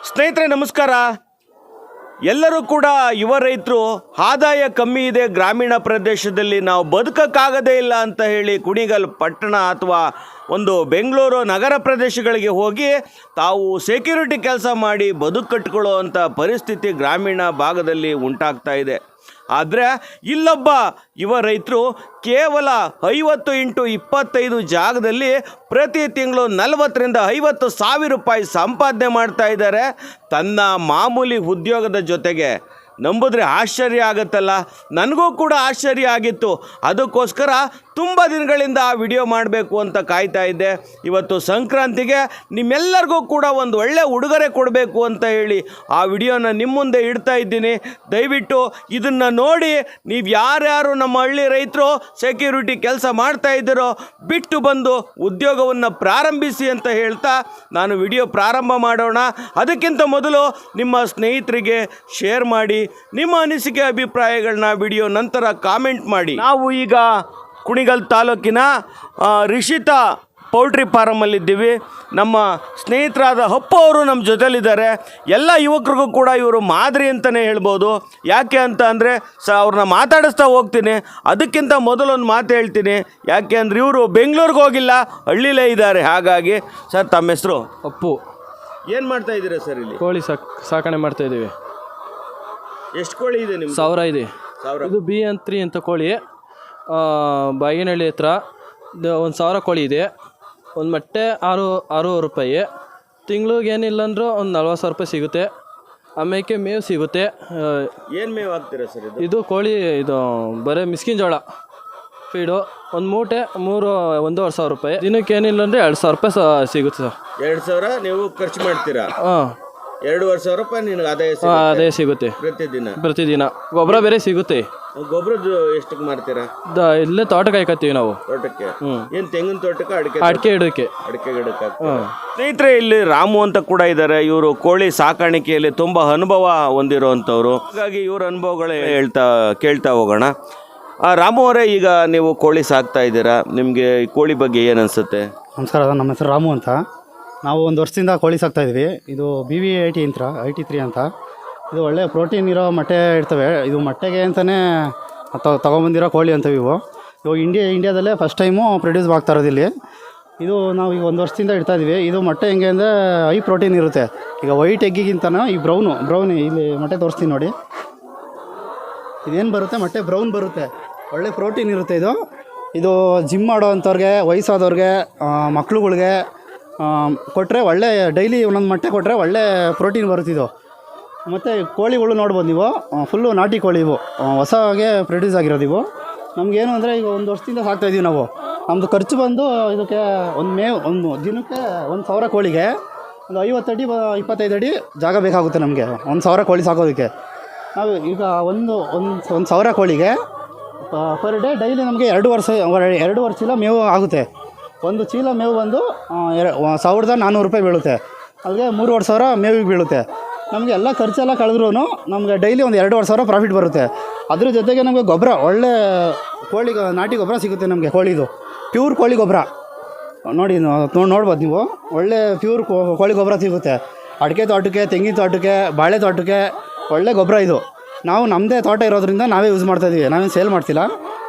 ಸ್ನೇಹಿತರೆ ನಮಸ್ಕಾರ. ಎಲ್ಲರೂ ಕೂಡ ಯುವ ರೈತರು ಆದಾಯ ಕಮ್ಮಿ ಇದೆ, ಗ್ರಾಮೀಣ ಪ್ರದೇಶದಲ್ಲಿ ನಾವು ಬದುಕಕ್ಕಾಗದೇ ಇಲ್ಲ ಅಂತ ಹೇಳಿ ಕುಣಿಗಲ್ ಪಟ್ಟಣ ಅಥವಾ ಒಂದು ಬೆಂಗಳೂರು ನಗರ ಪ್ರದೇಶಗಳಿಗೆ ಹೋಗಿ ತಾವು ಸೆಕ್ಯೂರಿಟಿ ಕೆಲಸ ಮಾಡಿ ಬದುಕು ಕಟ್ಕೊಳ್ಳೋ ಅಂಥ ಪರಿಸ್ಥಿತಿ ಗ್ರಾಮೀಣ ಭಾಗದಲ್ಲಿ ಉಂಟಾಗ್ತಾ ಇದೆ. ಆದರೆ ಇಲ್ಲೊಬ್ಬ ಯುವ ರೈತರು ಕೇವಲ 50x25 ಜಾಗದಲ್ಲಿ ಪ್ರತಿ ತಿಂಗಳು 40,000 to 50,000 ರೂಪಾಯಿ ಸಂಪಾದನೆ ಮಾಡ್ತಾ ಇದ್ದಾರೆ ತನ್ನ ಮಾಮೂಲಿ ಉದ್ಯೋಗದ ಜೊತೆಗೆ. ನಂಬಿದ್ರೆ ಆಶ್ಚರ್ಯ ಆಗುತ್ತಲ್ಲ. ನನಗೂ ಕೂಡ ಆಶ್ಚರ್ಯ ಆಗಿತ್ತು. ಅದಕ್ಕೋಸ್ಕರ ತುಂಬ ದಿನಗಳಿಂದ ಆ ವಿಡಿಯೋ ಮಾಡಬೇಕು ಅಂತ ಕಾಯ್ತಾ ಇದ್ದೆ. ಇವತ್ತು ಸಂಕ್ರಾಂತಿಗೆ ನಿಮ್ಮೆಲ್ಲರಿಗೂ ಕೂಡ ಒಂದು ಒಳ್ಳೆ ಉಡುಗೊರೆ ಕೊಡಬೇಕು ಅಂತ ಹೇಳಿ ಆ ವಿಡಿಯೋನ ನಿಮ್ಮ ಮುಂದೆ ಇಡ್ತಾ ಇದ್ದೀನಿ. ದಯವಿಟ್ಟು ಇದನ್ನು ನೋಡಿ ನೀವು ಯಾರ್ಯಾರು ನಮ್ಮ ಹಳ್ಳಿ ರೈತರು ಸೆಕ್ಯೂರಿಟಿ ಕೆಲಸ ಮಾಡ್ತಾ ಇದ್ದೀರೋ ಬಿಟ್ಟು ಬಂದು ಉದ್ಯೋಗವನ್ನು ಪ್ರಾರಂಭಿಸಿ ಅಂತ ಹೇಳ್ತಾ ನಾನು ವಿಡಿಯೋ ಪ್ರಾರಂಭ ಮಾಡೋಣ. ಅದಕ್ಕಿಂತ ಮೊದಲು ನಿಮ್ಮ ಸ್ನೇಹಿತರಿಗೆ ಶೇರ್ ಮಾಡಿ, ನಿಮ್ಮ ಅನಿಸಿಕೆ ಅಭಿಪ್ರಾಯಗಳನ್ನ ವಿಡಿಯೋ ನಂತರ ಕಾಮೆಂಟ್ ಮಾಡಿ. ನಾವು ಈಗ ಕುಣಿಗಲ್ ತಾಲೂಕಿನ ರಿಷಿತಾ ಪೌಲ್ಟ್ರಿ ಫಾರಮಲ್ಲಿದ್ದೀವಿ. ನಮ್ಮ ಸ್ನೇಹಿತರಾದ ಅಪ್ಪು ಅವರು ನಮ್ಮ ಜೊತೆಲಿದ್ದಾರೆ. ಎಲ್ಲ ಯುವಕರಿಗೂ ಕೂಡ ಇವರು ಮಾದರಿ ಅಂತಲೇ ಹೇಳ್ಬೋದು. ಯಾಕೆ ಅಂತ ಅಂದರೆ ಅವ್ರನ್ನ ಮಾತಾಡಿಸ್ತಾ ಹೋಗ್ತೀನಿ. ಅದಕ್ಕಿಂತ ಮೊದಲೊಂದು ಮಾತು ಹೇಳ್ತೀನಿ. ಯಾಕೆ ಅಂದರೆ ಇವರು ಬೆಂಗಳೂರಿಗೆ ಹೋಗಿಲ್ಲ, ಹಳ್ಳಿಲೇ ಇದ್ದಾರೆ. ಹಾಗಾಗಿ ಸರ್, ತಮ್ಮ ಹೆಸರು? ಅಪ್ಪು. ಏನು ಮಾಡ್ತಾ ಇದ್ದೀರಾ ಸರ್? ಇಲ್ಲಿ ಕೋಳಿ ಸಾಕಣೆ ಮಾಡ್ತಾ ಇದ್ದೀವಿ. ಎಷ್ಟು ಕೋಳಿ ಇದೆ ನಿಮ್ಗೆ? 1000 ಇದೆ. 1000. ಇದು BN3 ಅಂತ ಕೋಳಿ. ಬಾಗಿನಹಳ್ಳಿ ಹತ್ರ 1000 ಕೋಳಿ ಇದೆ. ಒಂದು ಮೊಟ್ಟೆ 6 ರೂಪಾಯಿ. ತಿಂಗ್ಳಿಗೆ ಏನಿಲ್ಲ ಅಂದರೂ ಒಂದು 40,000 ರೂಪಾಯಿ ಸಿಗುತ್ತೆ. ಆಮೇಲೆ ಮೇವು ಸಿಗುತ್ತೆ. ಏನು ಮೇವು ಹಾಕ್ತೀರಾ ಸರ್? ಇದು ಕೋಳಿ ಇದು ಬರೀ ಮಿಸ್ಕಿನ್ ಜೋಳ ಫೀಡು. ಒಂದು ಮೂಟೆ 1,500 ರೂಪಾಯಿ. ದಿನಕ್ಕೆ ಏನಿಲ್ಲ ಅಂದರೆ 2,000 ರೂಪಾಯಿ ಸಿಗುತ್ತೆ ಸರ್. 2,000 ನೀವು ಖರ್ಚು ಮಾಡ್ತೀರಾ? ಹಾಂ, 2,500 ರೂಪಾಯಿ ನಿನಗೆ ಅದೇ ಸಿಗುತ್ತೆ ಪ್ರತಿದಿನ. ಗೊಬ್ಬರ ಬೇರೆ ಸಿಗುತ್ತೆ. ಗೊಬ್ಬರದ್ದು ಎಷ್ಟಕ್ಕೆ ಮಾರ್ತೀರಾ? ಇಲ್ಲೇ ತೋಟಕ್ಕೆ ಹಾಕತ್ತೀವಿ ನಾವು. ತೋಟಕ್ಕೆ ಏನು ತೆಂಗಿನ ತೋಟಕ್ಕೆ? ಅಡಿಕೆ ಗಿಡಕ್ಕೆ. ಸ್ನೇಹಿತರೆ, ಇಲ್ಲಿ ರಾಮು ಅಂತ ಕೂಡ ಇದ್ದಾರೆ. ಇವರು ಕೋಳಿ ಸಾಕಾಣಿಕೆಯಲ್ಲಿ ತುಂಬ ಅನುಭವ ಹೊಂದಿರುವಂಥವ್ರು. ಹಾಗಾಗಿ ಇವ್ರ ಅನುಭವಗಳೇ ಕೇಳ್ತಾ ಹೋಗೋಣ. ರಾಮು ಅವರೇ, ಈಗ ನೀವು ಕೋಳಿ ಸಾಕ್ತಾ ಇದ್ದೀರಾ, ನಿಮಗೆ ಈ ಕೋಳಿ ಬಗ್ಗೆ ಏನು ಅನಿಸುತ್ತೆ? ನಮಸ್ಕಾರ, ನಮ್ಮ ಹೆಸರು ರಾಮು ಅಂತ. ನಾವು 1 ವರ್ಷದಿಂದ ಕೋಳಿ ಸಾಕ್ತಾಯಿದ್ವಿ. ಇದು BV83 ಅಂತ. ಇದು ಒಳ್ಳೆ ಪ್ರೋಟೀನ್ ಇರೋ ಮೊಟ್ಟೆ ಇರ್ತವೆ. ಇದು ಮೊಟ್ಟೆಗೆ ಅಂತಲೇ ತೊಗೊಂಬಂದಿರೋ ಕೋಳಿ ಅಂತವೆ ಇವು. ಇವಾಗ ಇಂಡಿಯಾದಲ್ಲೇ ಫಸ್ಟ್ ಟೈಮು ಪ್ರೊಡ್ಯೂಸ್ ಆಗ್ತಾ ಇರೋದು ಇಲ್ಲಿ. ಇದು ನಾವು ಈಗ 1 ವರ್ಷದಿಂದ ಇಡ್ತಾಯಿದ್ವಿ. ಇದು ಮೊಟ್ಟೆ ಹೆಂಗೆ ಅಂದರೆ ಹೈ ಪ್ರೋಟೀನ್ ಇರುತ್ತೆ. ಈಗ ವೈಟ್ ಎಗ್ಗಿಗಿಂತನೂ ಈ ಬ್ರೌನ್ ಇಲ್ಲಿ ಮೊಟ್ಟೆ ತೋರಿಸ್ತೀನಿ ನೋಡಿ. ಇದೇನು ಬರುತ್ತೆ, ಮೊಟ್ಟೆ ಬ್ರೌನ್ ಬರುತ್ತೆ. ಒಳ್ಳೆ ಪ್ರೋಟೀನ್ ಇರುತ್ತೆ ಇದು ಜಿಮ್ ಮಾಡೋ ಅಂಥವ್ರಿಗೆ, ವಯಸ್ಸಾದವ್ರಿಗೆ, ಮಕ್ಳುಗಳಿಗೆ ಕೊಟ್ಟರೆ ಒಳ್ಳೆ ಡೈಲಿ ಒಂದೊಂದು ಮೊಟ್ಟೆ ಕೊಟ್ಟರೆ ಒಳ್ಳೆ ಪ್ರೋಟೀನ್ ಬರುತ್ತಿದ್ದು. ಮತ್ತು ಕೋಳಿಗಳು ನೋಡ್ಬೋದು ನೀವು, ಫುಲ್ಲು ನಾಟಿ ಕೋಳಿ ಇವು, ಹೊಸಗೆ ಪ್ರೊಡ್ಯೂಸ್ ಆಗಿರೋದು ಇವು. ನಮಗೇನು ಅಂದರೆ ಈಗ 1 ವರ್ಷದಿಂದ ಸಾಕ್ತಾಯಿದ್ದೀವಿ ನಾವು. ನಮ್ಮದು ಖರ್ಚು ಬಂದು ಇದಕ್ಕೆ ಒಂದು ದಿನಕ್ಕೆ 1,000 ಕೋಳಿಗೆ ಒಂದು 50 ಅಡಿ 25 ಅಡಿ ಜಾಗ ಬೇಕಾಗುತ್ತೆ ನಮಗೆ 1,000 ಕೋಳಿ ಸಾಕೋದಕ್ಕೆ. ನಾವು ಈಗ ಒಂದು 1,000 ಕೋಳಿಗೆ ಪರ್ ಡೇ ಡೈಲಿ ನಮಗೆ 2 ವರ್ಷ ಮೇವು ಆಗುತ್ತೆ. ಒಂದು ಚೀಲ ಮೇವು ಬಂದು 1,400 ರೂಪಾಯಿ ಬೀಳುತ್ತೆ. ಅಲ್ಲಿಗೆ 3,500 ಮೇವಿಗೆ ಬೀಳುತ್ತೆ. ನಮಗೆ ಎಲ್ಲ ಖರ್ಚೆಲ್ಲ ಕಳೆದ್ರೂ ನಮಗೆ ಡೈಲಿ ಒಂದು 2,500 ಪ್ರಾಫಿಟ್ ಬರುತ್ತೆ. ಅದ್ರ ಜೊತೆಗೆ ನಮಗೆ ಗೊಬ್ಬರ, ಒಳ್ಳೆ ನಾಟಿ ಗೊಬ್ಬರ ಸಿಗುತ್ತೆ ನಮಗೆ. ಕೋಳಿದು ಪ್ಯೂರ್ ಕೋಳಿ ಗೊಬ್ಬರ ನೋಡಿ, ನೋಡ್ಬೋದು ನೀವು. ಒಳ್ಳೆ ಪ್ಯೂರ್ ಕೋಳಿ ಗೊಬ್ಬರ ಸಿಗುತ್ತೆ. ಅಡಿಕೆ ತೋಟಕ್ಕೆ, ತೆಂಗಿನ ತೋಟಕ್ಕೆ, ಬಾಳೆ ತೋಟಕ್ಕೆ ಒಳ್ಳೆ ಗೊಬ್ಬರ ಇದು. ನಾವು ನಮ್ಮದೇ ತೋಟ ಇರೋದ್ರಿಂದ ನಾವೇ ಯೂಸ್ ಮಾಡ್ತಾಯಿದ್ದೀವಿ, ನಾವೇನು ಸೇಲ್ ಮಾಡ್ತಿಲ್ಲ.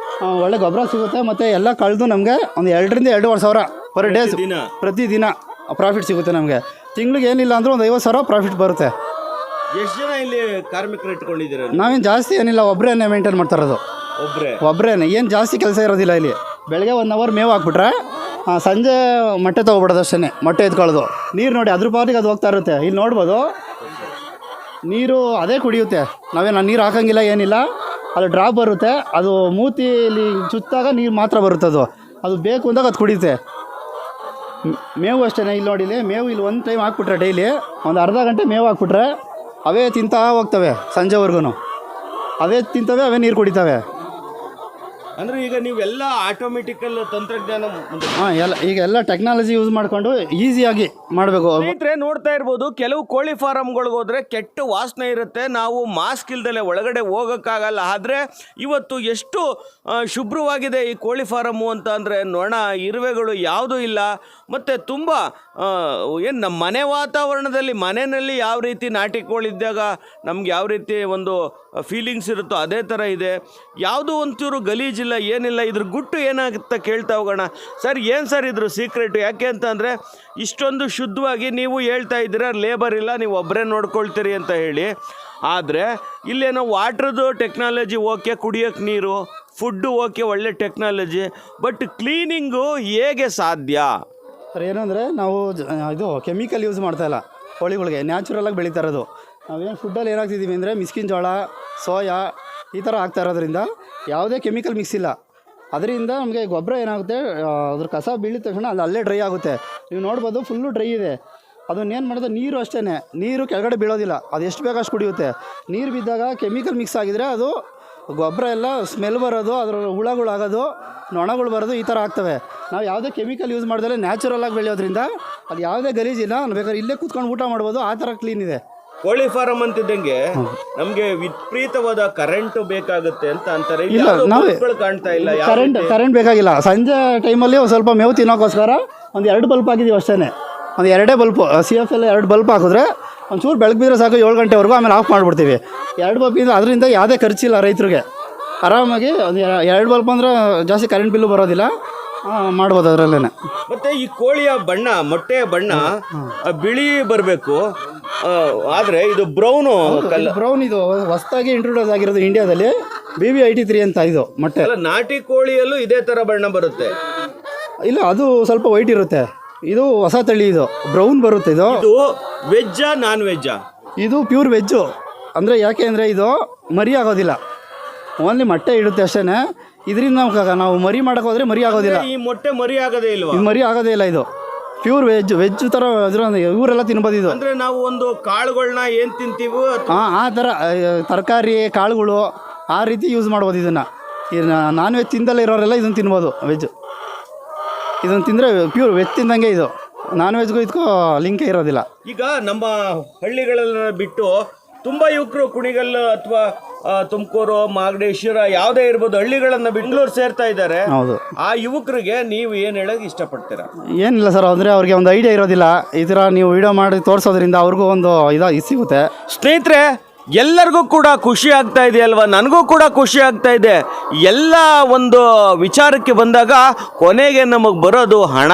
ಒಳ್ಳೆ ಗೊಬ್ಬರ ಸಿಗುತ್ತೆ. ಮತ್ತು ಎಲ್ಲ ಕಳೆದು ನಮಗೆ ಒಂದು 2,000 to 2,500 ಪರ್ ಡೇ ಪ್ರತಿದಿನ ಪ್ರಾಫಿಟ್ ಸಿಗುತ್ತೆ ನಮಗೆ. ತಿಂಗ್ಳಿಗೆ ಏನಿಲ್ಲ ಅಂದರೂ ಒಂದು 50,000 ಪ್ರಾಫಿಟ್ ಬರುತ್ತೆ. ಎಷ್ಟು ಜನ ಇಲ್ಲಿ ಕಾರ್ಮಿಕರು ಇಟ್ಕೊಂಡಿದ್ದೀರಾ? ನಾವೇನು ಜಾಸ್ತಿ ಏನಿಲ್ಲ, ಒಬ್ಬರೇ ಮೇಂಟೈನ್ ಮಾಡ್ತಾಯಿರೋದು. ಒಬ್ಬರೇ, ಏನು ಜಾಸ್ತಿ ಕೆಲಸ ಇರೋದಿಲ್ಲ ಇಲ್ಲಿ. ಬೆಳಗ್ಗೆ 1 ಅವರ್ ಮೇವು ಹಾಕ್ಬಿಟ್ರೆ ಸಂಜೆ ಮೊಟ್ಟೆ ತೊಗೊಬಿಡೋದು ಅಷ್ಟೇ. ಮೊಟ್ಟೆ ಎತ್ಕೊಳ್ಳೋದು. ನೀರು ನೋಡಿ ಅದ್ರ ಪಾಟಿಗೆ ಅದು ಹೋಗ್ತಾ ಇರುತ್ತೆ. ಇಲ್ಲಿ ನೋಡ್ಬೋದು, ನೀರು ಅದೇ ಕುಡಿಯುತ್ತೆ. ನಾವೇನು ನೀರು ಹಾಕೋಂಗಿಲ್ಲ, ಏನಿಲ್ಲ. ಅದು ಡ್ರಾಪ್ ಬರುತ್ತೆ. ಅದು ಮೂತಿಲಿ ಚುತ್ತಾಗ ನೀರು ಮಾತ್ರ ಬರುತ್ತೆ. ಅದು ಬೇಕು ಅಂದಾಗ ಅದು ಕುಡಿಯುತ್ತೆ. ಮೇವು ಅಷ್ಟೇ. ಇಲ್ಲಿ ನೋಡಿ, ಮೇವು ಇಲ್ಲಿ ಒಂದು ಟೈಮ್ ಹಾಕ್ಬಿಟ್ರೆ ಡೈಲಿ ಒಂದು ಅರ್ಧ ಗಂಟೆ ಮೇವು ಹಾಕ್ಬಿಟ್ರೆ ಅವೇ ತಿಂತಾ ಹೋಗ್ತವೆ ಸಂಜೆವರೆಗೂ. ಅವೇ ತಿಂತವೆ, ಅವೇ ನೀರು ಕುಡಿತವೆ. ಅಂದ್ರೆ ಈಗ ನೀವೆಲ್ಲ ಆಟೋಮೆಟಿಕಲ್ ತಂತ್ರಜ್ಞಾನ ಹಾಂ ಈಗ ಎಲ್ಲ ಟೆಕ್ನಾಲಜಿ ಯೂಸ್ ಮಾಡಿಕೊಂಡು ಈಸಿಯಾಗಿ ಮಾಡಬೇಕು. ಸ್ನೇಹಿತರೆ ನೋಡ್ತಾ ಇರ್ಬೋದು, ಕೆಲವು ಕೋಳಿ ಫಾರಮ್ಗಳಿಗೆ ಹೋದ್ರೆ ಕೆಟ್ಟ ವಾಸನೆ ಇರುತ್ತೆ, ನಾವು ಮಾಸ್ಕ್ ಇಲ್ದಲೆ ಒಳಗಡೆ ಹೋಗೋಕ್ಕಾಗಲ್ಲ. ಆದರೆ ಇವತ್ತು ಎಷ್ಟು ಶುಭ್ರವಾಗಿದೆ ಈ ಕೋಳಿ ಫಾರಮ್ಮು ಅಂತ ಅಂದರೆ, ನೊಣ ಇರುವೆಗಳು ಯಾವುದೂ ಇಲ್ಲ. ಮತ್ತು ತುಂಬ ಏನು ನಮ್ಮ ಮನೆ ವಾತಾವರಣದಲ್ಲಿ ಮನೆಯಲ್ಲಿ ಯಾವ ರೀತಿ ನಾಟಿ ಕೋಳಿ ಇದ್ದಾಗ ನಮ್ಗೆ ಯಾವ ರೀತಿ ಒಂದು ಫೀಲಿಂಗ್ಸ್ ಇರುತ್ತೋ ಅದೇ ಥರ ಇದೆ. ಯಾವುದೂ ಒಂಚೂರು ಗಲೀಜಿಲ್ಲ, ಏನಿಲ್ಲ. ಇದ್ರ ಗುಟ್ಟು ಏನಾಗುತ್ತೆ ಕೇಳ್ತಾ ಹೋಗೋಣ. ಸರ್ ಏನು ಸರ್ ಇದ್ರ ಸೀಕ್ರೆಟು? ಯಾಕೆ ಅಂತಂದರೆ ಇಷ್ಟೊಂದು ಶುದ್ಧವಾಗಿ ನೀವು ಹೇಳ್ತಾ ಇದ್ದೀರಾ ಲೇಬರ್ ಇಲ್ಲ, ನೀವು ಒಬ್ಬರೇ ನೋಡ್ಕೊಳ್ತೀರಿ ಅಂತ ಹೇಳಿ. ಆದರೆ ಇಲ್ಲೇನೋ ವಾಟ್ರದ್ದು ಟೆಕ್ನಾಲಜಿ ಓಕೆ, ಕುಡಿಯೋಕ್ಕೆ ನೀರು, ಫುಡ್ಡು ಓಕೆ, ಒಳ್ಳೆ ಟೆಕ್ನಾಲಜಿ, ಬಟ್ ಕ್ಲೀನಿಂಗು ಹೇಗೆ ಸಾಧ್ಯ? ಸರ್ ಏನಂದರೆ ನಾವು ಇದು ಕೆಮಿಕಲ್ ಯೂಸ್ ಮಾಡ್ತಾಯಿಲ್ಲ ಕೋಳಿಗಳಿಗೆ, ನ್ಯಾಚುರಲಾಗಿ ಬೆಳೀತಾ ಇರೋದು. ನಾವೇನು ಫುಡ್ಡಲ್ಲಿ ಏನಾಗ್ತಿದ್ದೀವಿ ಅಂದರೆ ಮಿಸ್ಕಿನ ಜೋಳ, ಸೋಯಾ ಈ ಥರ ಆಗ್ತಾ ಇರೋದ್ರಿಂದ ಯಾವುದೇ ಕೆಮಿಕಲ್ ಮಿಕ್ಸ್ ಇಲ್ಲ. ಅದರಿಂದ ನಮಗೆ ಗೊಬ್ಬರ ಏನಾಗುತ್ತೆ, ಅದ್ರ ಕಸ ಬೀಳಿದ ತಕ್ಷಣ ಅದು ಅಲ್ಲೇ ಡ್ರೈ ಆಗುತ್ತೆ. ನೀವು ನೋಡ್ಬೋದು ಫುಲ್ಲು ಡ್ರೈ ಇದೆ. ಅದನ್ನೇನು ಮಾಡೋದು, ನೀರು ಅಷ್ಟೇ, ನೀರು ಕೆಳಗಡೆ ಬೀಳೋದಿಲ್ಲ, ಅದು ಎಷ್ಟು ಬೇಕಷ್ಟು ಕುಡಿಯುತ್ತೆ. ನೀರು ಬಿದ್ದಾಗ ಕೆಮಿಕಲ್ ಮಿಕ್ಸ್ ಆಗಿದರೆ ಅದು ಗೊಬ್ಬರ ಎಲ್ಲ ಸ್ಮೆಲ್ ಬರೋದು, ಅದರ ಹುಳಗಳಾಗೋದು, ನೊಣಗಳು ಬರೋದು, ಈ ಥರ ಆಗ್ತವೆ. ನಾವು ಯಾವುದೇ ಕೆಮಿಕಲ್ ಯೂಸ್ ಮಾಡಿದ್ರೆ ನ್ಯಾಚುರಲಾಗಿ ಬೆಳೆಯೋದ್ರಿಂದ ಅದು ಯಾವುದೇ ಗಲೀಜಿಲ್ಲ. ಬೇಕಾದ್ರೆ ಇಲ್ಲೇ ಕೂತ್ಕೊಂಡು ಊಟ ಮಾಡ್ಬೋದು, ಆ ಥರ ಕ್ಲೀನ್ ಇದೆ. ಕೋಳಿ ಫಾರಂ ಅಂತಿದ್ದಂಗೆ ನಮಗೆ ವಿಪರೀತವಾದ ಕರೆಂಟ್ ಬೇಕಾಗುತ್ತೆ ಅಂತ ಅಂತಾರೆ. ಇಲ್ಲ, ನಾವೇ ಕಾಣ್ತಾ ಇಲ್ಲ. ಕರೆಂಟ್ ಬೇಕಾಗಿಲ್ಲ. ಸಂಜೆ ಟೈಮಲ್ಲಿ ಒಂದು ಸ್ವಲ್ಪ ಮೇವು ತಿನ್ನೋಕ್ಕೋಸ್ಕರ ಒಂದು 2 ಬಲ್ಪ್ ಹಾಕಿದ್ದೀವಿ ಅಷ್ಟೇ. ಒಂದು 2 ಬಲ್ಪು CF 2 ಬಲ್ಪ್ ಹಾಕಿದ್ರೆ ಒಂಚೂರು ಬೆಳಗ್ಗೆ ಬಿದ್ದರೆ ಸಾಕು, 7 ಗಂಟೆವರೆಗೂ. ಆಮೇಲೆ ಆಫ್ ಮಾಡಿಬಿಡ್ತೀವಿ. 2 ಬಲ್ಪಿಂದ ಅದರಿಂದ ಯಾವುದೇ ಖರ್ಚಿಲ್ಲ ರೈತರಿಗೆ. ಆರಾಮಾಗಿ ಒಂದು 2 ಬಲ್ಪ್ ಅಂದರೆ ಜಾಸ್ತಿ ಕರೆಂಟ್ ಬಿಲ್ಲು ಬರೋದಿಲ್ಲ, ಮಾಡ್ಬೋದು ಅದರಲ್ಲೇ. ಮತ್ತೆ ಈ ಕೋಳಿಯ ಬಣ್ಣ, ಮೊಟ್ಟೆಯ ಬಣ್ಣ ಬಿಳಿ ಬರಬೇಕು, ಆದರೆ ಇದು ಬ್ರೌನು ಬ್ರೌನ್. ಇದು ಹೊಸದಾಗಿ ಇಂಟ್ರೊಡ್ಯೂಸ್ ಆಗಿರೋದು ಇಂಡಿಯಾದಲ್ಲಿ, BB83 ಅಂತ ಇದು ಮೊಟ್ಟೆ. ನಾಟಿ ಕೋಳಿಯಲ್ಲೂ ಇದೇ ಥರ ಬಣ್ಣ ಬರುತ್ತೆ? ಇಲ್ಲ, ಅದು ಸ್ವಲ್ಪ ವೈಟ್ ಇರುತ್ತೆ. ಇದು ಹೊಸ ತಳಿ, ಇದು ಬ್ರೌನ್ ಬರುತ್ತೆ. ಇದು ವೆಜ್ಜಾ ನಾನ್ ವೆಜ್ಜಾ? ಇದು ಪ್ಯೂರ್ ವೆಜ್ಜು. ಅಂದರೆ ಯಾಕೆ ಅಂದರೆ ಇದು ಮರಿ ಆಗೋದಿಲ್ಲ, ಓನ್ಲಿ ಮೊಟ್ಟೆ ಇಡುತ್ತೆ ಅಷ್ಟೇ. ಇದರಿಂದ ನಾವು ಮರಿ ಮಾಡೋಕೆ ಹೋದರೆ ಮರಿ ಆಗೋದಿಲ್ಲ. ಈ ಮೊಟ್ಟೆ ಮರಿ ಆಗೋದೇ ಇಲ್ವಾ? ಇದು ಮರಿ ಆಗೋದೇ ಇಲ್ಲ. ಇದು ಪ್ಯೂರ್ ವೆಜ್ ಥರ ಇವರೆಲ್ಲ ತಿನ್ಬೋದು. ಇದು ಅಂದರೆ ನಾವು ಒಂದು ಕಾಳುಗಳನ್ನ ಏನು ತಿಂತೀವೋ ಆ ಥರ ತರಕಾರಿ ಕಾಳುಗಳು ಆ ರೀತಿ ಯೂಸ್ ಮಾಡ್ಬೋದು. ಇದನ್ನು ನಾನ್ ವೆಜ್ ತಿಂದಲ್ಲೇ ಇರೋರೆಲ್ಲ ಇದನ್ನು ತಿನ್ಬೋದು. ಇದನ್ನು ತಿಂದರೆ ಪ್ಯೂರ್ ವೆಜ್ ತಿಂದಂಗೆ. ಇದು ನಾನ್ ವೆಜ್ಗೂ ಇದಕ್ಕೂ ಲಿಂಕೇ ಇರೋದಿಲ್ಲ. ಈಗ ನಮ್ಮ ಹಳ್ಳಿಗಳೆಲ್ಲ ಬಿಟ್ಟು ತುಂಬ ಯುವಕರು ಕುಣಿಗಲ್ ಅಥವಾ ತುಮಕೂರು, ಮಾಗಡೇಶ್ವರ ಯಾವುದೇ ಇರ್ಬೋದು, ಹಳ್ಳಿಗಳನ್ನು ಬೆಂಗಳೂರು ಸೇರ್ತಾ ಇದ್ದಾರೆ. ಹೌದು. ಆ ಯುವಕರಿಗೆ ನೀವು ಏನು ಹೇಳೋಕೆ ಇಷ್ಟಪಡ್ತೀರಾ? ಏನಿಲ್ಲ ಸರ್, ಅಂದರೆ ಅವ್ರಿಗೆ ಒಂದು ಐಡಿಯಾ ಇರೋದಿಲ್ಲ. ಈ ಥರ ನೀವು ವಿಡಿಯೋ ಮಾಡಿ ತೋರಿಸೋದ್ರಿಂದ ಅವ್ರಿಗೂ ಒಂದು ಇದು ಸಿಗುತ್ತೆ. ಸ್ನೇಹಿತರೆ, ಎಲ್ಲರಿಗೂ ಕೂಡ ಖುಷಿ ಆಗ್ತಾ ಇದೆ ಅಲ್ವಾ? ನನಗೂ ಕೂಡ ಖುಷಿ ಆಗ್ತಾ ಇದೆ. ಎಲ್ಲ ಒಂದು ವಿಚಾರಕ್ಕೆ ಬಂದಾಗ ಕೊನೆಗೆ ನಮಗೆ ಬರೋದು ಹಣ.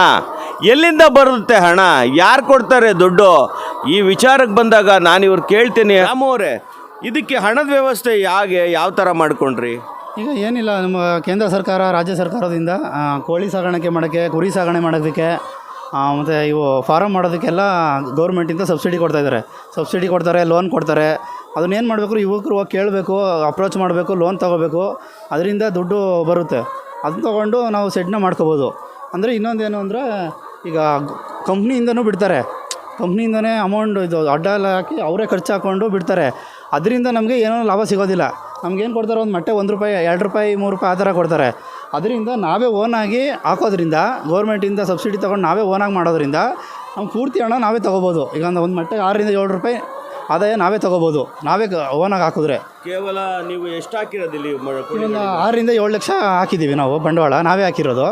ಎಲ್ಲಿಂದ ಬರುತ್ತೆ ಹಣ? ಯಾರು ಕೊಡ್ತಾರೆ ದುಡ್ಡು? ಈ ವಿಚಾರಕ್ಕೆ ಬಂದಾಗ ನಾನು ಇವ್ರು ಕೇಳ್ತೀನಿ, ರಾಮು ಅವರೇ, ಇದಕ್ಕೆ ಹಣದ ವ್ಯವಸ್ಥೆ ಯಾವ ಥರ ಮಾಡ್ಕೊಂಡ್ರಿ? ಈಗ ಏನಿಲ್ಲ, ನಮ್ಮ ಕೇಂದ್ರ ಸರ್ಕಾರ, ರಾಜ್ಯ ಸರ್ಕಾರದಿಂದ ಕೋಳಿ ಸಾಗಾಣಿಕೆ ಮಾಡೋಕ್ಕೆ, ಕುರಿ ಸಾಗಣೆ ಮಾಡೋದಕ್ಕೆ, ಮತ್ತು ಇವು ಫಾರಮ್ ಮಾಡೋದಕ್ಕೆಲ್ಲ ಗೌರ್ಮೆಂಟಿಂದ ಸಬ್ಸಿಡಿ ಕೊಡ್ತಾರೆ, ಲೋನ್ ಕೊಡ್ತಾರೆ. ಅದನ್ನೇನು ಮಾಡಬೇಕು, ಯುವಕರು ಹೋಗಿ ಕೇಳಬೇಕು, ಅಪ್ರೋಚ್ ಮಾಡಬೇಕು, ಲೋನ್ ತೊಗೋಬೇಕು. ಅದರಿಂದ ದುಡ್ಡು ಬರುತ್ತೆ. ಅದನ್ನ ತೊಗೊಂಡು ನಾವು ಸೆಡ್ನ ಮಾಡ್ಕೋಬೋದು. ಅಂದರೆ ಇನ್ನೊಂದೇನು ಅಂದರೆ, ಈಗ ಕಂಪ್ನಿಯಿಂದನೂ ಬಿಡ್ತಾರೆ. ಕಂಪ್ನಿಯಿಂದನೇ ಅಮೌಂಟ್ ಇದು ಅಡ್ಡ ಎಲ್ಲ ಹಾಕಿ ಅವರೇ ಖರ್ಚು ಹಾಕ್ಕೊಂಡು ಬಿಡ್ತಾರೆ. ಅದರಿಂದ ನಮಗೆ ಏನೋ ಲಾಭ ಸಿಗೋದಿಲ್ಲ. ನಮಗೇನು ಕೊಡ್ತಾರೆ, ಒಂದು ಮೊಟ್ಟೆ ₹1, ₹2, ₹3 ಆ ಥರ ಕೊಡ್ತಾರೆ. ಅದರಿಂದ ನಾವೇ ಓನಾಗಿ ಹಾಕೋದ್ರಿಂದ, ಗೌರ್ಮೆಂಟಿಂದ ಸಬ್ಸಿಡಿ ತೊಗೊಂಡು ನಾವೇ ಓನಾಗಿ ಮಾಡೋದ್ರಿಂದ ನಮ್ಮ ಪೂರ್ತಿ ಹಣ ನಾವೇ ತೊಗೋಬೋದು. ಈಗ ಒಂದು ಮೊಟ್ಟೆಗೆ ₹6 - ₹7 ಆದಾಯ ನಾವೇ ತೊಗೋಬೋದು, ನಾವೇ ಓನಾಗಿ ಹಾಕಿದ್ರೆ. ಕೇವಲ ನೀವು ಎಷ್ಟು ಹಾಕಿರೋದಿಲ್ಲ? ಒಂದು 6 - 7 ಲಕ್ಷ ಹಾಕಿದ್ದೀವಿ ನಾವು ಬಂಡವಾಳ, ನಾವೇ ಹಾಕಿರೋದು.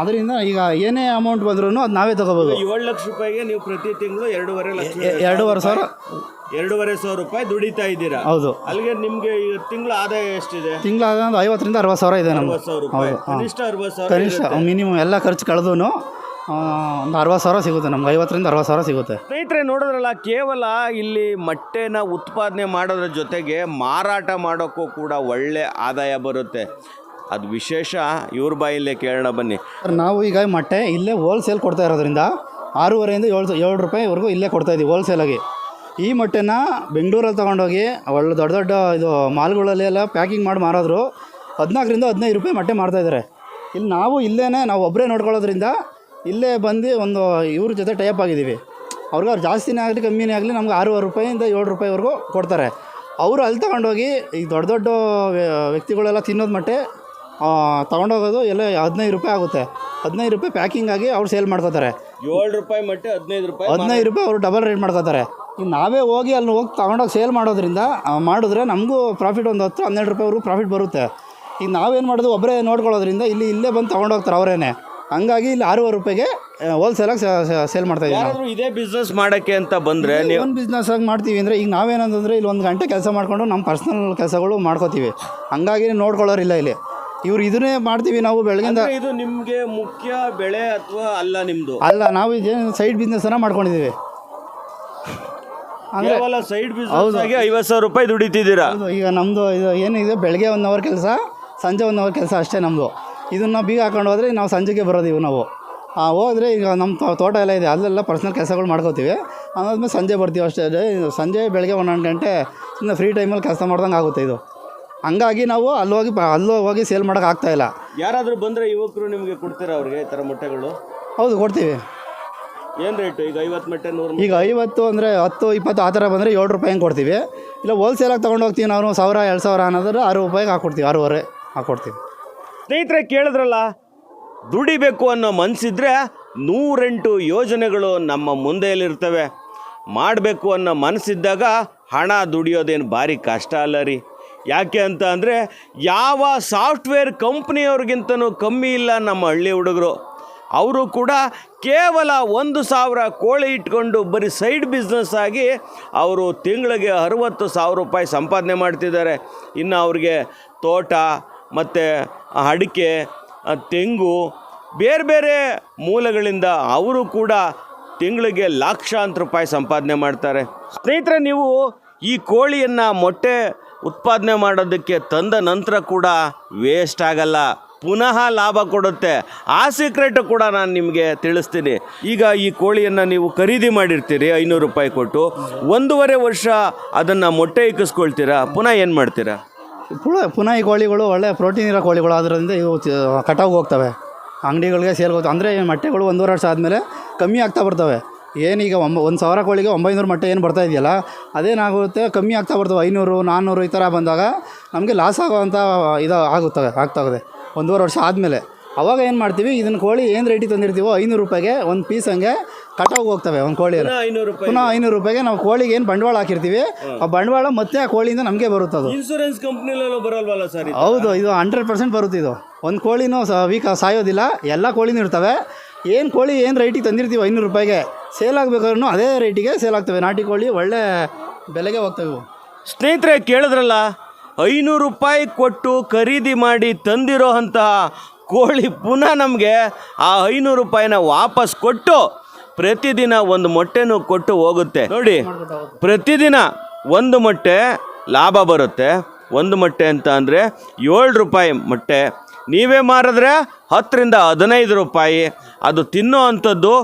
ಅದರಿಂದ ಈಗ ಏನೇ ಅಮೌಂಟ್ ಬಂದ್ರೂ ಅದು ನಾವೇ ತೊಗೋಬೋದು. ₹7 ಲಕ್ಷ ನೀವು ಪ್ರತಿ ತಿಂಗಳು 2.5 ಲಕ್ಷ, 2,500 ರೂಪಾಯಿ ದುಡಿತಾ ಇದ್ದೀರಾ? ಹೌದು. ಅಲ್ಲಿಗೆ ನಿಮಗೆ ತಿಂಗಳ ಆದಾಯ ಎಷ್ಟಿದೆ? ತಿಂಗಳ ಆದಾಯ 50,000 - 60,000 ಇದೆ ನಮ್ಗೆ. ಹೌದು, ಕನಿಷ್ಠ 60,000. ಕನಿಷ್ಠ ಮಿನಿಮಮ್ ಎಲ್ಲ ಖರ್ಚು ಕಳೆದು ಒಂದು 60,000 ಸಿಗುತ್ತೆ ನಮ್ಗೆ. 50,000 - 60,000 ಸಿಗುತ್ತೆ. ಸ್ನೇಹಿತರೆ ನೋಡಿದ್ರಲ್ಲ, ಕೇವಲ ಇಲ್ಲಿ ಮೊಟ್ಟೆನ ಉತ್ಪಾದನೆ ಮಾಡೋದ್ರ ಜೊತೆಗೆ ಮಾರಾಟ ಮಾಡೋಕ್ಕೂ ಕೂಡ ಒಳ್ಳೆ ಆದಾಯ ಬರುತ್ತೆ. ಅದು ವಿಶೇಷ. ಇವ್ರ ಬಾಯಲ್ಲೇ ಕೇಳೋಣ ಬನ್ನಿ. ನಾವು ಈಗ ಮೊಟ್ಟೆ ಇಲ್ಲೇ ಹೋಲ್ಸೇಲ್ ಕೊಡ್ತಾ ಇರೋದ್ರಿಂದ 6.5 - 7 ರೂಪಾಯಿವರೆಗೂ ಇಲ್ಲೇ ಕೊಡ್ತಾಯಿದ್ದೀವಿ ಹೋಲ್ಸೇಲಾಗಿ. ಈ ಮೊಟ್ಟೆನ ಬೆಂಗಳೂರಲ್ಲಿ ತೊಗೊಂಡೋಗಿ ಒಳ್ಳೆ ದೊಡ್ಡ ಇದು ಮಾಲ್ಗಳಲ್ಲೆಲ್ಲ ಪ್ಯಾಕಿಂಗ್ ಮಾಡಿ ಮಾರೋದ್ರು 14 - 15 ರೂಪಾಯಿ ಮೊಟ್ಟೆ ಮಾರ್ತಾಯಿದ್ದಾರೆ. ಇಲ್ಲಿ ನಾವು ಒಬ್ಬರೇ ನೋಡ್ಕೊಳ್ಳೋದ್ರಿಂದ ಇಲ್ಲೇ ಬಂದು ಒಂದು ಇವ್ರ ಜೊತೆ ಟೈಪ್ ಆಗಿದ್ದೀವಿ. ಅವ್ರಿಗೆ ಜಾಸ್ತಿನೇ ಆಗಲಿ ಕಮ್ಮಿನೇ ಆಗಲಿ ನಮ್ಗೆ 6.5 - 7 ರೂಪಾಯಿವರೆಗೂ ಕೊಡ್ತಾರೆ. ಅವರು ಅಲ್ಲಿ ತಗೊಂಡೋಗಿ ಈಗ ದೊಡ್ಡ ವ್ಯಕ್ತಿಗಳೆಲ್ಲ ತಿನ್ನೋದು ಮೊಟ್ಟೆ ತೊಗೊಂಡೋಗೋದು ಎಲ್ಲ 15 ರೂಪಾಯಿ ಆಗುತ್ತೆ. 15 ರೂಪಾಯಿ ಪ್ಯಾಕಿಂಗ್ ಆಗಿ ಅವ್ರು ಸೇಲ್ ಮಾಡ್ಕೋತಾರೆ. 7 ರೂಪಾಯಿ ಮೊಟ್ಟೆ 15 ರೂಪಾಯಿ 15 ರೂಪಾಯಿ ಅವರು ಡಬಲ್ ರೇಟ್ ಮಾಡ್ಕೋತಾರೆ. ಈಗ ನಾವೇ ಹೋಗಿ ಅಲ್ಲಿ ಹೋಗಿ ತೊಗೊಂಡೋಗಿ ಸೇಲ್ ಮಾಡೋದ್ರಿಂದ ಮಾಡಿದ್ರೆ ನಮಗೂ ಪ್ರಾಫಿಟ್ ಒಂದು 10-12 ರೂಪಾಯಿವರೆಗೂ ಪ್ರಾಫಿಟ್ ಬರುತ್ತೆ. ಈಗ ನಾವೇನು ಮಾಡೋದು ಒಬ್ಬರೇ ನೋಡ್ಕೊಳ್ಳೋದ್ರಿಂದ ಇಲ್ಲೇ ಬಂದು ತೊಗೊಂಡೋಗ್ತಾರೆ ಅವರೇನೆ. ಹಂಗಾಗಿ ಇಲ್ಲಿ 6 ರೂಪಾಯಿಗೆ ಹೋಲ್ಸೇಲಾಗಿ ಸೇಲ್ ಮಾಡ್ತಾಯಿದ್ದೀವಿ. ಯಾರಾದರೂ ಇದೇ ಬಿಸ್ನೆಸ್ ಮಾಡೋಕ್ಕೆ ಅಂತ ಬಂದರೆ ನೀವು ಒಂದು ಬಿಸ್ನೆಸ್ ಆಗಿ ಮಾಡ್ತೀವಿ ಅಂದರೆ ಈಗ ನಾವೇನಂತಂದರೆ ಇಲ್ಲಿ 1 ಗಂಟೆ ಕೆಲಸ ಮಾಡಿಕೊಂಡು ನಮ್ಮ ಪರ್ಸ್ನಲ್ ಕೆಲಸಗಳು ಮಾಡ್ಕೋತೀವಿ. ಹಂಗಾಗಿ ನೋಡ್ಕೊಳ್ಳೋರಿಲ್ಲ ಇಲ್ಲಿ. ಇವ್ರು ಇದನ್ನೇ ಮಾಡ್ತೀವಿ ನಾವು ಬೆಳಗಿಂದ. ಇದು ನಿಮಗೆ ಮುಖ್ಯ ಬೆಳೆ ಅಥವಾ ಅಲ್ಲ ನಿಮ್ಮದು? ಅಲ್ಲ, ನಾವು ಇದೇನು ಸೈಡ್ ಬಿಸ್ನೆಸ್ಸನ್ನು ಮಾಡ್ಕೊಂಡಿದ್ದೀವಿ. ಕೇವಲ ಸೈಡ್ ಬಿಸ್ನೆಸ್ ಆಗಿ 50,000 ರೂಪಾಯಿ ದುಡಿತಿದ್ದೀರಾ? ಹೌದು. ಈಗ ನಮ್ಮದು ಇದು ಏನಿದೆ, ಬೆಳಗ್ಗೆ 1 ಅವರ್ ಕೆಲಸ, ಸಂಜೆ 1 ಅವರ್ ಕೆಲಸ ಅಷ್ಟೇ ನಮ್ಮದು. ಇದನ್ನು ಬೀಗ ಹಾಕೊಂಡು ಹೋದರೆ ನಾವು ಸಂಜೆಗೆ ಬರೋದು ನಾವು. ಹೋದರೆ ಈಗ ನಮ್ಮ ತೋಟ ಎಲ್ಲ ಇದೆ, ಅಲ್ಲೆಲ್ಲ ಪರ್ಸ್ನಲ್ ಕೆಲಸಗಳು ಮಾಡ್ಕೋತೀವಿ. ಅದಾದ್ಮೇಲೆ ಸಂಜೆ ಬರ್ತೀವಿ ಅಷ್ಟೇ. ಸಂಜೆ ಬೆಳಗ್ಗೆ 1 ಗಂಟೆ ಸುಮ್ಮನೆ ಫ್ರೀ ಟೈಮಲ್ಲಿ ಕೆಲಸ ಮಾಡ್ದಂಗೆ ಆಗುತ್ತೆ ಇದು. ಹಂಗಾಗಿ ನಾವು ಅಲ್ಲಿ ಹೋಗಿ ಸೇಲ್ ಮಾಡೋಕೆ ಆಗ್ತಾಯಿಲ್ಲ. ಯಾರಾದರೂ ಬಂದರೆ ಯುವಕರು ನಿಮಗೆ ಕೊಡ್ತೀರಾ ಅವ್ರಿಗೆ ಈ ಥರ ಮೊಟ್ಟೆಗಳು? ಹೌದು, ಕೊಡ್ತೀವಿ. ಏನು ರೇಟು ಈಗ? 50 ಮೊಟ್ಟೆ 100? ಈಗ 50 ಅಂದರೆ 10-20 ಆ ಥರ ಬಂದರೆ 7 ರೂಪಾಯಿ ಕೊಡ್ತೀವಿ. ಇಲ್ಲ ಹೋಲ್ಸೇಲಾಗಿ ತೊಗೊಂಡು ಹೋಗ್ತೀವಿ ನಾವು 1,000-2,000 ಅನ್ನೋದ್ರೆ 6 ರೂಪಾಯಿಗೆ ಹಾಕ್ಕೊಡ್ತೀವಿ, 6.5 ಹಾಕ್ಕೊಡ್ತೀವಿ. ಸ್ನೇಹಿತರೆ, ಕೇಳಿದ್ರಲ್ಲ, ದುಡಿಬೇಕು ಅನ್ನೋ ಮನಸ್ಸಿದ್ರೆ 108 ಯೋಜನೆಗಳು ನಮ್ಮ ಮುಂದೆಯಲ್ಲಿರ್ತವೆ. ಮಾಡಬೇಕು ಅನ್ನೋ ಮನಸ್ಸಿದ್ದಾಗ ಹಣ ದುಡಿಯೋದೇನು ಭಾರಿ ಕಷ್ಟ ಅಲ್ಲ ರೀ. ಯಾಕೆ ಅಂತ ಅಂದರೆ ಯಾವ ಸಾಫ್ಟ್ವೇರ್ ಕಂಪ್ನಿಯವ್ರಿಗಿಂತನೂ ಕಮ್ಮಿ ಇಲ್ಲ ನಮ್ಮ ಹಳ್ಳಿ ಹುಡುಗರು. ಅವರು ಕೂಡ ಕೇವಲ 1,000 ಕೋಳಿ ಇಟ್ಕೊಂಡು ಬರೀ ಸೈಡ್ ಬಿಸ್ನೆಸ್ ಆಗಿ ಅವರು ತಿಂಗಳಿಗೆ 60,000 ರೂಪಾಯಿ ಸಂಪಾದನೆ ಮಾಡ್ತಿದ್ದಾರೆ. ಇನ್ನು ಅವ್ರಿಗೆ ತೋಟ ಮತ್ತು ಅಡಿಕೆ, ತೆಂಗು, ಬೇರೆ ಬೇರೆ ಮೂಲಗಳಿಂದ ಅವರು ಕೂಡ ತಿಂಗಳಿಗೆ ಲಕ್ಷಾಂತರ ರೂಪಾಯಿ ಸಂಪಾದನೆ ಮಾಡ್ತಾರೆ. ಸ್ನೇಹಿತರೆ, ನೀವು ಈ ಕೋಳಿಯನ್ನು ಮೊಟ್ಟೆ ಉತ್ಪಾದನೆ ಮಾಡೋದಕ್ಕೆ ತಂದ ನಂತರ ಕೂಡ ವೇಸ್ಟ್ ಆಗಲ್ಲ, ಪುನಃ ಲಾಭ ಕೊಡುತ್ತೆ. ಆ ಸೀಕ್ರೆಟ್ ಕೂಡ ನಾನು ನಿಮಗೆ ತಿಳಿಸ್ತೀನಿ. ಈಗ ಈ ಕೋಳಿಯನ್ನು ನೀವು ಖರೀದಿ ಮಾಡಿರ್ತೀರಿ 500 ರೂಪಾಯಿ ಕೊಟ್ಟು, 1.5 ವರ್ಷ ಅದನ್ನು ಮೊಟ್ಟೆ ಇಕ್ಕಿಸ್ಕೊಳ್ತೀರಾ, ಪುನಃ ಏನು ಮಾಡ್ತೀರಾ? ಪುನಃ ಈ ಕೋಳಿಗಳು ಒಳ್ಳೆ ಪ್ರೋಟೀನ್ ಇರೋ ಕೋಳಿಗಳು, ಅದರಿಂದ ಇವು ಕಟಾವು ಹೋಗ್ತವೆ, ಅಂಗಡಿಗಳಿಗೆ ಸೇಲ್ ಹೋಗ್ತವೆ. ಅಂದರೆ ಮೊಟ್ಟೆಗಳು 1.5 ವರ್ಷ ಆದಮೇಲೆ ಕಮ್ಮಿ ಆಗ್ತಾ ಬರ್ತವೆ. ಏನೀಗ 1,000 ಕೋಳಿಗೆ 900 ಮೊಟ್ಟೆ ಏನು ಬರ್ತಾ ಇದೆಯಲ್ಲ, ಅದೇನಾಗುತ್ತೆ, ಕಮ್ಮಿ ಆಗ್ತಾ ಬರ್ತವೆ. 500-400 ಈ ಥರ ಬಂದಾಗ ನಮಗೆ ಲಾಸ್ ಆಗೋವಂಥ ಆಗ್ತಾಗಿದೆ 1.5 ವರ್ಷ ಆದಮೇಲೆ. ಅವಾಗ ಏನು ಮಾಡ್ತೀವಿ, ಇದನ್ನು ಕೋಳಿ ಏನು ರೇಟಿಗೆ ತಂದಿರ್ತೀವೋ 500 ರೂಪಾಯಿಗೆ ಒಂದು ಪೀಸ್ ಹಂಗೆ ಕಟಾವು ಹೋಗ್ತವೆ. ಒಂದು ಕೋಳಿ ಪುನಃ 500 ರೂಪಾಯಿಗೆ ನಾವು ಕೋಳಿಗೆ ಏನು ಬಂಡವಾಳ ಹಾಕಿರ್ತೀವಿ, ಆ ಬಂಡವಾಳ ಮತ್ತೆ ಆ ಕೋಳಿಯಿಂದ ನಮಗೆ ಬರುತ್ತೆ. ಅದು ಇನ್ಸೂರೆನ್ಸ್ ಕಂಪ್ನಿಲೆಲ್ಲ ಬರಲ್ವಲ್ಲ ಸರ್? ಹೌದು, ಇದು 100% ಬರುತ್ತೆ. ಇದು ಒಂದು ಕೋಳಿನೂ ಸಾಯೋದಿಲ್ಲ, ಎಲ್ಲ ಕೋಳಿನೂ ಇರ್ತವೆ. ಏನು ಕೋಳಿ ಏನು ರೇಟಿಗೆ ತಂದಿರ್ತೀವಿ 500 ರೂಪಾಯಿಗೆ ಸೇಲ್ ಆಗಬೇಕಾದ್ರೂ ಅದೇ ರೇಟಿಗೆ ಸೇಲ್ ಆಗ್ತವೆ. ನಾಟಿ ಕೋಳಿ ಒಳ್ಳೆ ಬೆಲೆಗೆ ಹೋಗ್ತವೆ. ಸ್ನೇಹಿತರೆ, ಕೇಳಿದ್ರಲ್ಲ, 500 ರೂಪಾಯಿ ಕೊಟ್ಟು ಖರೀದಿ ಮಾಡಿ ತಂದಿರೋ ಅಂತಹ ಕೋಳಿ ಪುನಃ ನಮಗೆ ಆ 500 ರೂಪಾಯಿನ ವಾಪಸ್ ಕೊಟ್ಟು ಪ್ರತಿದಿನ 1 ಮೊಟ್ಟೆನೂ ಕೊಟ್ಟು ಹೋಗುತ್ತೆ. ನೋಡಿ, ಪ್ರತಿದಿನ 1 ಮೊಟ್ಟೆ ಲಾಭ ಬರುತ್ತೆ. 1 ಮೊಟ್ಟೆ ಅಂತ ಅಂದರೆ 7 ರೂಪಾಯಿ ಮೊಟ್ಟೆ. ನೀವೇ ಮಾರಿದ್ರೆ 10-15 ರೂಪಾಯಿ. ಅದು ತಿನ್ನೋ ಅಂಥದ್ದು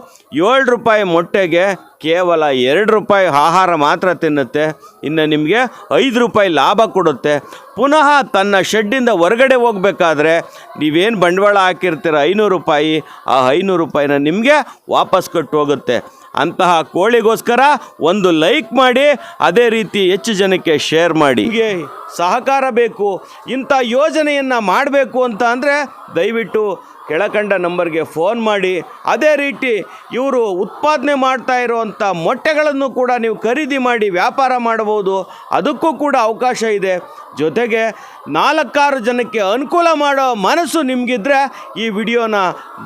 7 ರೂಪಾಯಿ ಮೊಟ್ಟೆಗೆ ಕೇವಲ 2 ರೂಪಾಯಿ ಆಹಾರ ಮಾತ್ರ ತಿನ್ನುತ್ತೆ. ಇನ್ನು ನಿಮಗೆ 5 ರೂಪಾಯಿ ಲಾಭ ಕೊಡುತ್ತೆ. ಪುನಃ ತನ್ನ ಶೆಡ್ಡಿಂದ ಹೊರಗಡೆ ಹೋಗಬೇಕಾದ್ರೆ ನೀವೇನು ಬಂಡವಾಳ ಹಾಕಿರ್ತೀರ 500 ರೂಪಾಯಿ, ಆ 500 ರೂಪಾಯಿನ ನಿಮಗೆ ವಾಪಸ್ ಕೊಟ್ಟು ಹೋಗುತ್ತೆ. ಅಂತಹ ಕೋಳಿಗೋಸ್ಕರ ಒಂದು ಲೈಕ್ ಮಾಡಿ, ಅದೇ ರೀತಿ ಹೆಚ್ಚು ಜನಕ್ಕೆ ಶೇರ್ ಮಾಡಿ. ಹೀಗೆ ಸಹಕಾರ ಬೇಕು. ಇಂಥ ಯೋಜನೆಯನ್ನು ಮಾಡಬೇಕು ಅಂತ ಅಂದರೆ ದಯವಿಟ್ಟು ಕೆಳಕಂಡ ನಂಬರ್ಗೆ ಫೋನ್ ಮಾಡಿ. ಅದೇ ರೀತಿ ಇವರು ಉತ್ಪಾದನೆ ಮಾಡ್ತಾ ಇರುವಂಥ ಮೊಟ್ಟೆಗಳನ್ನು ಕೂಡ ನೀವು ಖರೀದಿ ಮಾಡಿ ವ್ಯಾಪಾರ ಮಾಡಬಹುದು. ಅದಕ್ಕೂ ಕೂಡ ಅವಕಾಶ ಇದೆ. ಜೊತೆಗೆ 4-6 ಜನಕ್ಕೆ ಅನುಕೂಲ ಮಾಡೋ ಮನಸ್ಸು ನಿಮಗಿದ್ರೆ ಈ ವಿಡಿಯೋನ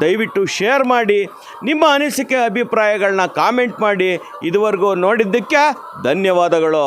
ದಯವಿಟ್ಟು ಶೇರ್ ಮಾಡಿ. ನಿಮ್ಮ ಅನಿಸಿಕೆ ಅಭಿಪ್ರಾಯಗಳನ್ನ ಕಾಮೆಂಟ್ ಮಾಡಿ. ಇದುವರೆಗೂ ನೋಡಿದ್ದಕ್ಕೆ ಧನ್ಯವಾದಗಳು.